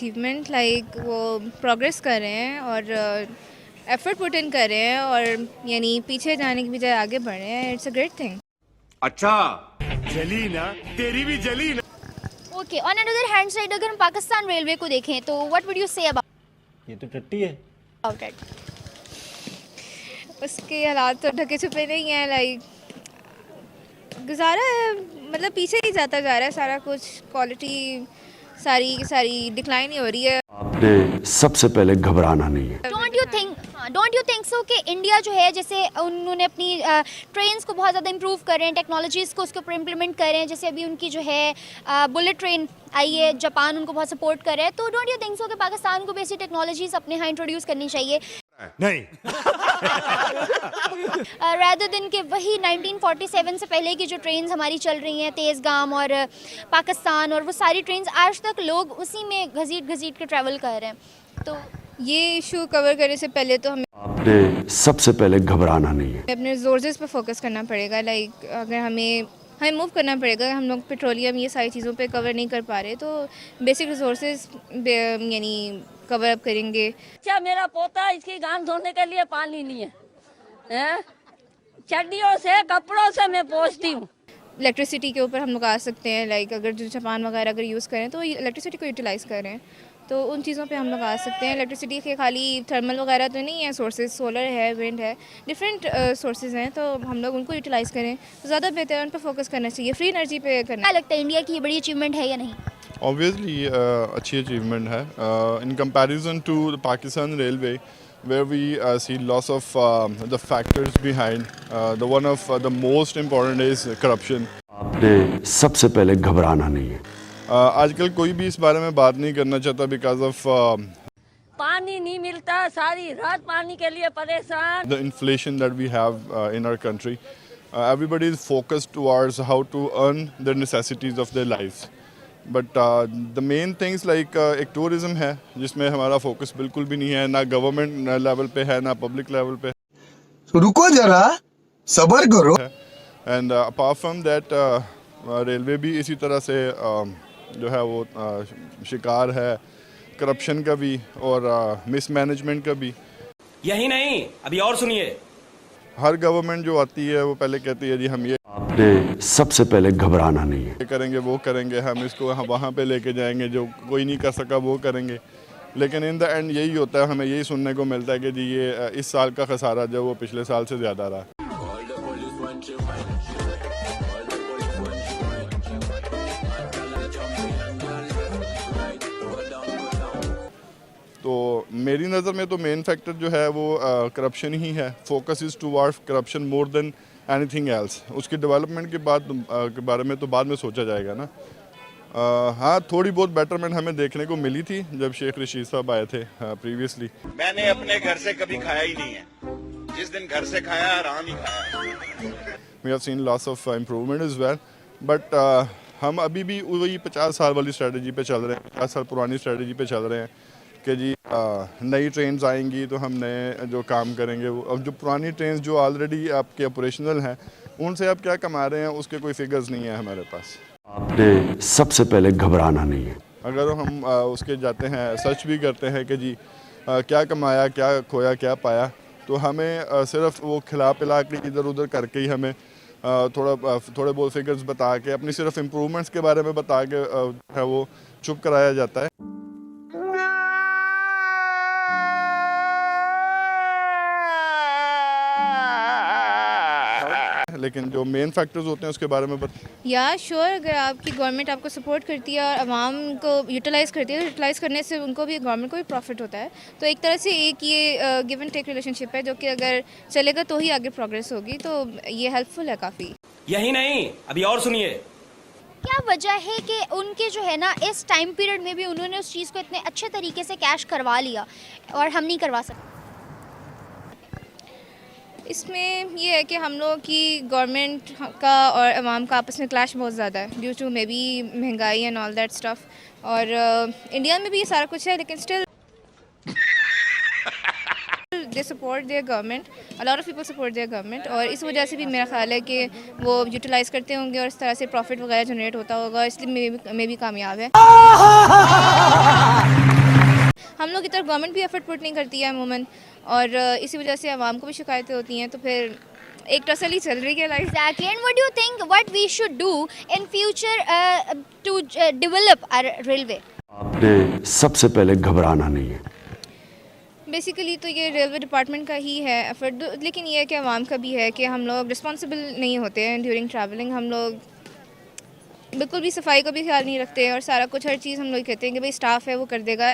Achievement, like वो progress कर रहे हैं और एफर्ट पुट इन कर रहे हैं और यानी पीछे जाने की बजाय आगे बढ़ रहे हैं. It's a great thing. अच्छा जली ना, तेरी भी जली ना. Okay, on another hand side अगर हम पाकिस्तान रेलवे को देखें तो what would you say about ये तो टट्टी है. इट? उसके हालात तो ढके छुपे नहीं हैं. लाइक गुजारा है, मतलब पीछे ही जाता जा रहा है सारा कुछ. क्वालिटी सारी की सारी डिक्लाइन ही हो रही है. आपने सबसे पहले घबराना नहीं है. डोंट यू थिंक सो कि इंडिया जो है, जैसे उन्होंने अपनी ट्रेन्स को बहुत ज़्यादा इंप्रूव कर रहे हैं, टेक्नोलॉजीज़ को उसके ऊपर इम्प्लीमेंट कर रहे हैं. जैसे अभी उनकी जो है बुलेट ट्रेन आई है, जापान उनको बहुत सपोर्ट कर रहा है. तो डोंट यू थिंक सो कि पाकिस्तान को भी ऐसी टेक्नोलॉजीज़ अपने यहाँ इंट्रोड्यूस करनी चाहिए नहीं. rather than कि वही 1947 से पहले की जो ट्रेन्स हमारी चल रही हैं, तेज़गाम और पाकिस्तान, और वो सारी ट्रेन्स आज तक लोग उसी में घसीट के ट्रैवल कर रहे हैं. तो ये इशू कवर करने से पहले तो हमें आपने सबसे पहले घबराना नहीं है. अपने रिसोर्सेज पर फोकस करना पड़ेगा. लाइक अगर हमें मूव करना पड़ेगा. हम लोग पेट्रोलियम ये सारी चीज़ों पे कवर नहीं कर पा रहे, तो बेसिक रिसोर्सेज यानी कवर अप करेंगे. अच्छा, मेरा पोता, इसकी गान धोने के लिए पानी नहीं है, हैं? चड्डियों से कपड़ों से मैं पोंछती हूँ. इलेक्ट्रिसिटी के ऊपर हम लोग आ सकते हैं. लाइक अगर जो जापान वगैरह अगर यूज़ करें तो इलेक्ट्रिसिटी को यूटिलाइज़ करें, तो उन चीज़ों पे हम लोग आ सकते हैं. इलेक्ट्रिसिटी के खाली थर्मल वगैरह तो नहीं है सोर्सेज, सोलर है, विंड है, डिफरेंट सोर्सेज हैं, तो हम लोग उनको यूटिलाइज़ करें तो ज़्यादा बेहतर है. उन पर फोकस करना चाहिए, फ्री एनर्जी पे करना. क्या लगता है इंडिया की ये बड़ी अचीवमेंट है या नहीं? Obviously, अच्छी अचीवमेंट है in comparison to the Pakistan Railway, where we see lots of the factors behind. The one of the most important is corruption. आपने सबसे पहले घबराना नहीं है. आजकल कोई भी इस बारे में बात नहीं करना चाहता because of पानी नहीं मिलता, सारी रात पानी के लिए परेशान. the inflation that we have in our country. Everybody is focused towards how to earn the necessities of their lives. But the main things like एक टूरिज़्म है जिसमें हमारा फोकस बिल्कुल भी नहीं है, ना गवर्नमेंट लेवल पे है, ना पब्लिक लेवल पे. रुको जरा, सब्र करो. And apart from that railway भी इसी तरह से जो है वो शिकार है करप्शन का भी और मिसमैनेजमेंट का भी. यही नहीं, अभी और सुनिए. हर गवर्नमेंट जो आती है वो पहले कहती है जी हम ये आपने सबसे पहले घबराना नहीं है. करेंगे, वो करेंगे, हम इसको वहाँ पे लेके जाएंगे, जो कोई नहीं कर सका वो करेंगे. लेकिन इन द एंड यही होता है, हमें यही सुनने को मिलता है कि जी ये इस साल का खसारा जो वो पिछले साल से ज़्यादा रहा. तो मेरी नज़र में तो मेन फैक्टर जो है वो करप्शन ही है. Focus is towards corruption more than anything else. उसकी डेवलपमेंट के बारे में तो बाद में सोचा जाएगा ना. हाँ, थोड़ी बहुत बेटरमेंट हमें देखने को मिली थी जब शेख रशीद साहब आए थे प्रीवियसली. मैंने अपने घर से कभी खाया ही नहीं है, जिस दिन घर से खाया आराम ही खाया. We have seen lots of improvement is well, but हम अभी भी वही 50 साल वाली स्ट्रेटजी पे चल रहे हैं, 50 साल पुरानी स्ट्रेटजी पे चल रहे हैं कि जी नई ट्रेन्स आएंगी तो हम नए जो काम करेंगे. वो अब जो पुरानी ट्रेन्स जो ऑलरेडी आपके ऑपरेशनल हैं उनसे आप क्या कमा रहे हैं उसके कोई फिगर्स नहीं है हमारे पास. आपने सबसे पहले घबराना नहीं है. अगर हम उसके जाते हैं, सर्च भी करते हैं कि जी क्या कमाया, क्या खोया, क्या पाया, तो हमें सिर्फ वो खिला पिला के इधर उधर करके ही हमें थोड़े बहुत फिगर्स बता के अपनी सिर्फ इम्प्रूवमेंट्स के बारे में बता के है वो चुप कराया जाता है. लेकिन जो मेन फैक्टर्स होते हैं उसके बारे में या श्योर, अगर आपकी गवर्नमेंट आपको सपोर्ट करती है और आवाम को यूटिलाइज़ करती है, तो यूटिलाइज़ करने से उनको भी, गवर्नमेंट को भी प्रॉफिट होता है. तो एक तरह से एक ये गिव एंड टेक रिलेशनशिप है जो कि अगर चलेगा तो ही आगे प्रोग्रेस होगी. तो ये हेल्पफुल है काफ़ी. यही नहीं, अभी और सुनिए. क्या वजह है कि उनके जो है ना इस टाइम पीरियड में भी उन्होंने उस चीज़ को इतने अच्छे तरीके से कैश करवा लिया और हम नहीं करवा सकते? इसमें ये है कि हम लोगों की गवर्नमेंट का और अवाम का आपस में क्लैश बहुत ज़्यादा है ड्यू टू मे बी महंगाई एंड ऑल दैट स्टफ. और इंडिया में भी ये सारा कुछ है, लेकिन still they support there government. A lot of people support there government, और इस वजह से भी मेरा ख्याल है कि वो यूटिलाइज़ करते होंगे और इस तरह से प्रॉफिट वगैरह जनरेट होता होगा, इसलिए मे भी कामयाब है. लोगों की तरफ गवर्नमेंट भी एफर्ट पुट नहीं करती है अमूमन, और इसी वजह से आवाम को भी शिकायतें होती हैं, तो फिर एक तसल्ली चल रही है life. Exactly. And what do you think what we should do in future to develop our railway? आपने सबसे पहले घबराना नहीं है। बेसिकली तो ये रेलवे डिपार्टमेंट का ही है एफर्ट, लेकिन ये है कि आवाम का भी है कि हम लोग रिस्पॉन्सिबल नहीं होते हैं ड्यूरिंग ट्रैवलिंग। हम लोग बिल्कुल भी सफाई का भी ख्याल नहीं रखते हैं, और सारा कुछ हर चीज़ हम लोग कहते हैं कि भाई स्टाफ है वो कर देगा,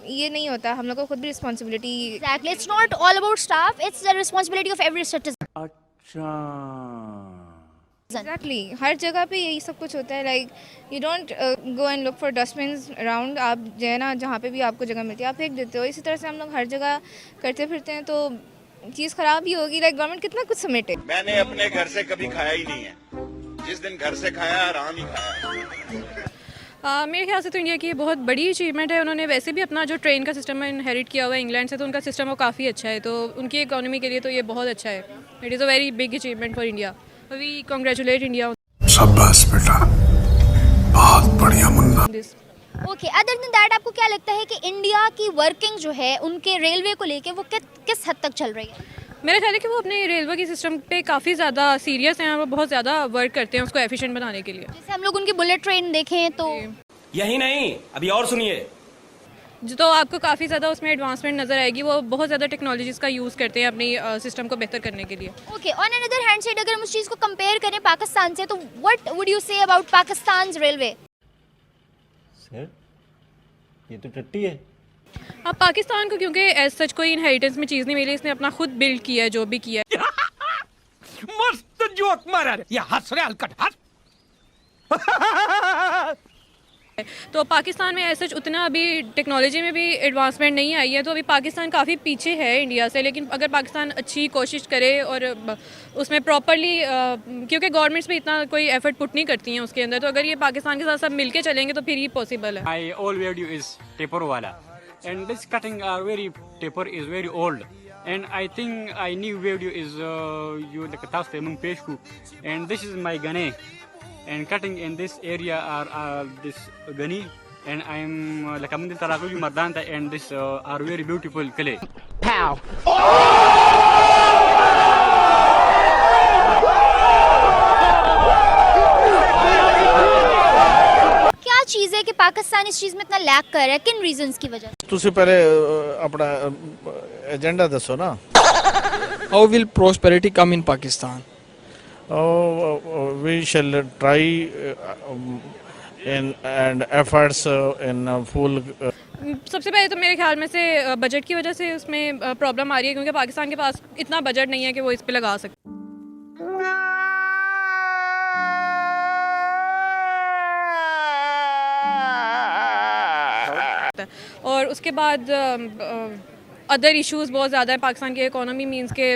ये नहीं होता। हम लोग को खुद भी responsibility. Exactly. It's not all about staff. It's the responsibility of every citizen. Exactly हर जगह पे यही सब कुछ होता है। Like you don't go and look for dustbins around. आप जो है ना, जहाँ पे भी आपको जगह मिलती है आप फेंक देते हो। इसी तरह से हम लोग हर जगह करते फिरते हैं, तो चीज़ ख़राब ही होगी। लाइक गवर्नमेंट कितना कुछ समेटे। मैंने अपने घर से कभी खाया ही नहीं है, जिस दिन घर से खाया आराम ही खाया। मेरे ख्याल से तो इंडिया की ये बहुत बड़ी अचीवमेंट है। उन्होंने वैसे भी अपना जो ट्रेन का सिस्टम इनहेरिट किया हुआ है इंग्लैंड से, तो उनका सिस्टम वो काफ़ी अच्छा है, तो उनकी इकोनॉमी के लिए तो ये बहुत अच्छा है। It is a very big achievement for India. We congratulate India. शाबाश बेटा, बहुत बढ़िया Munna. Okay. Other than that, आपको क्या लगता है कि इंडिया की वर्किंग जो है उनके रेलवे को लेके वो किस हद तक चल रही है? मेरा ख्याल है कि वो अपने रेलवे के सिस्टम पे काफ़ी ज़्यादा सीरियस हैं और वो बहुत ज़्यादा वर्क करते हैं उसको एफिशिएंट बनाने के लिए। जैसे हम लोग उनकी बुलेट ट्रेन देखें तो यही नहीं, अभी और सुनिए। तो आपको काफ़ी ज़्यादा उसमें एडवांसमेंट नज़र आएगी। वो बहुत ज़्यादा टेक्नोलॉजीज़ का यूज़ करते हैं अपनी सिस्टम को बेहतर करने के लिए। Okay, on another hand side अगर हम उस चीज़ को कंपेयर करें पाकिस्तान से, तो what would you say about Pakistan's railway? Sir ये तो टट्टी है। अब पाकिस्तान को क्योंकि एज सच कोई इनहेरिटेंस में चीज़ नहीं मिली, इसने अपना खुद बिल्ड किया है जो भी किया है। मस्त जोक मारा रे, ये हंस रहे हलकट हंस। तो पाकिस्तान में एज सच उतना अभी टेक्नोलॉजी में भी एडवांसमेंट नहीं आई है, तो अभी पाकिस्तान काफ़ी पीछे है इंडिया से। लेकिन अगर पाकिस्तान अच्छी कोशिश करे और उसमें प्रॉपरली, क्योंकि गवर्नमेंट्स भी इतना कोई एफर्ट पुट नहीं करती हैं उसके अंदर, तो अगर ये पाकिस्तान के साथ सब मिलके चलेंगे तो फिर ये पॉसिबल है। My old video is taper wala, and this cutting very taper is very old, and I think I new video is you like a task among peshku, and this is my gane, and cutting in this area are this gani, and I'm like among the tarakuli mardanta, and this are very beautiful clay. Pow. क्या चीज़ है कि पाकिस्तान इस चीज़ में इतना lack कर रहा है, किन रीजंस की वजह से? तुझसे पहले अपना एजेंडा दसो ना। How will prosperity come in Pakistan? We shall try and efforts in full. सबसे पहले तो मेरे ख्याल में से बजट की वजह से उसमें प्रॉब्लम आ रही है, क्योंकि पाकिस्तान के पास इतना बजट नहीं है कि वो इस पे लगा सके। और उसके बाद अदर इश्यूज बहुत ज़्यादा है। पाकिस्तान की इकोनॉमी मींस के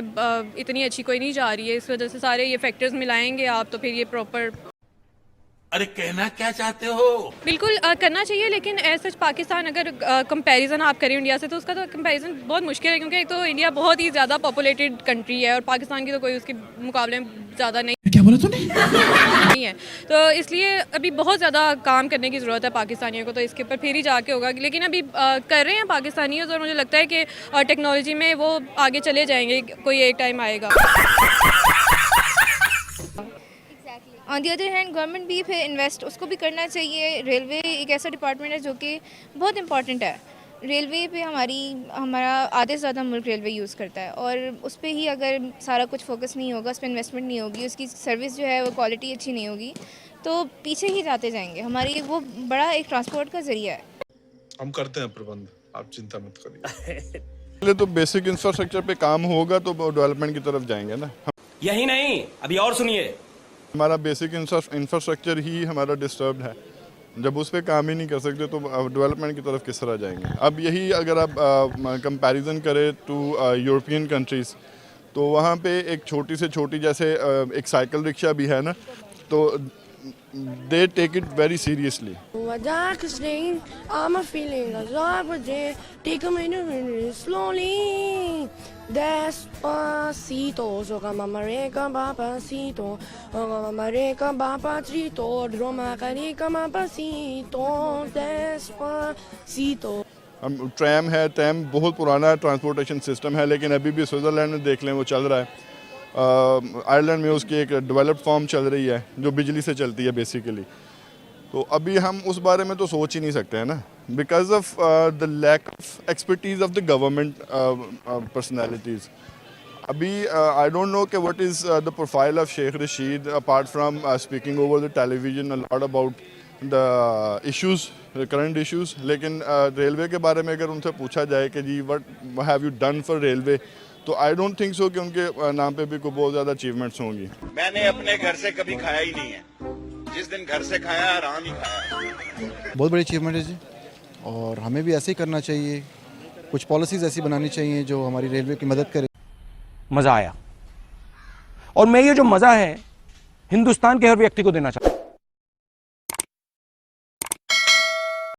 इतनी अच्छी कोई नहीं जा रही है, इस वजह से सारे ये फैक्टर्स मिलाएंगे आप तो फिर ये प्रॉपर। अरे कहना क्या चाहते हो? बिल्कुल करना चाहिए, लेकिन एज सच पाकिस्तान अगर कंपैरिजन आप करें इंडिया से, तो उसका तो कंपैरिजन बहुत मुश्किल है, क्योंकि एक तो इंडिया बहुत ही ज़्यादा पॉपुलेटेड कंट्री है और पाकिस्तान की तो कोई उसके मुकाबले ज़्यादा नहीं। क्या बोला तूने? नहीं है, तो इसलिए अभी बहुत ज़्यादा काम करने की ज़रूरत है पाकिस्तानियों को, तो इसके ऊपर फिर ही जाके होगा। लेकिन अभी कर रहे हैं पाकिस्तानी, और मुझे लगता है कि टेक्नोलॉजी में वो आगे चले जाएंगे, कोई एक टाइम आएगा। On the other hand government भी फिर इन्वेस्ट उसको भी करना चाहिए। रेलवे एक ऐसा डिपार्टमेंट है जो कि बहुत इंपॉर्टेंट है। रेलवे पे हमारा आधे से ज़्यादा मुल्क रेलवे यूज़ करता है, और उस पर ही अगर सारा कुछ फोकस नहीं होगा, उस पर इन्वेस्टमेंट नहीं होगी, उसकी सर्विस जो है वो क्वालिटी अच्छी नहीं होगी, तो पीछे ही जाते जाएंगे। हमारी वो बड़ा एक ट्रांसपोर्ट का ज़रिया है। हम करते हैं प्रबंध, आप चिंता मत करिए। पहले तो बेसिक इंफ्रास्ट्रक्चर पे काम होगा तो डेवलपमेंट की तरफ जाएंगे ना। यही नहीं, अभी और सुनिए। हमारा बेसिक इंफ्रास्ट्रक्चर ही हमारा डिस्टर्ब्ड है। जब उस पर काम ही नहीं कर सकते तो डेवलपमेंट की तरफ किस तरह जाएंगे? अब यही अगर आप कंपैरिजन करें टू यूरोपियन कंट्रीज़, तो वहाँ पे एक छोटी से छोटी जैसे एक साइकिल रिक्शा भी है ना, तो they take it very seriously. I'm feeling take a minute slowly. Despacito, so mama reka papacito, mama reka papacito, droma carica mapacito, despacito. Tram है, ट्रैम बहुत पुराना ट्रांसपोर्टेशन सिस्टम है, लेकिन अभी भी स्विट्ज़रलैंड में देख लें वो चल रहा है। आयरलैंड में उसकी एक डेवलप्ड फॉर्म चल रही है जो बिजली से चलती है बेसिकली। तो अभी हम उस बारे में तो सोच ही नहीं सकते हैं ना, because of the lack of expertise of the government personalities. अभी आई डोंट नो कि what is the profile of Sheikh Rashid apart from speaking over the television a lot about the issues, current issues, लेकिन railway के बारे में अगर उनसे पूछा जाए कि जी what have you done for railway, तो आई डोंट थिंक सो कि उनके नाम पे भी कोई बहुत ज़्यादा अचीवमेंट्स होंगी। मैंने अपने घर से कभी खाया ही नहीं है, जिस दिन घर से खाया आराम ही खाया। बहुत बड़ी अचीवमेंट है जी, और हमें भी ऐसे ही करना चाहिए। कुछ पॉलिसीज़ ऐसी बनानी चाहिए जो हमारी रेलवे की मदद करे। मजा आया, और मैं ये जो मजा है हिंदुस्तान के हर व्यक्ति को देना चाहता हूं।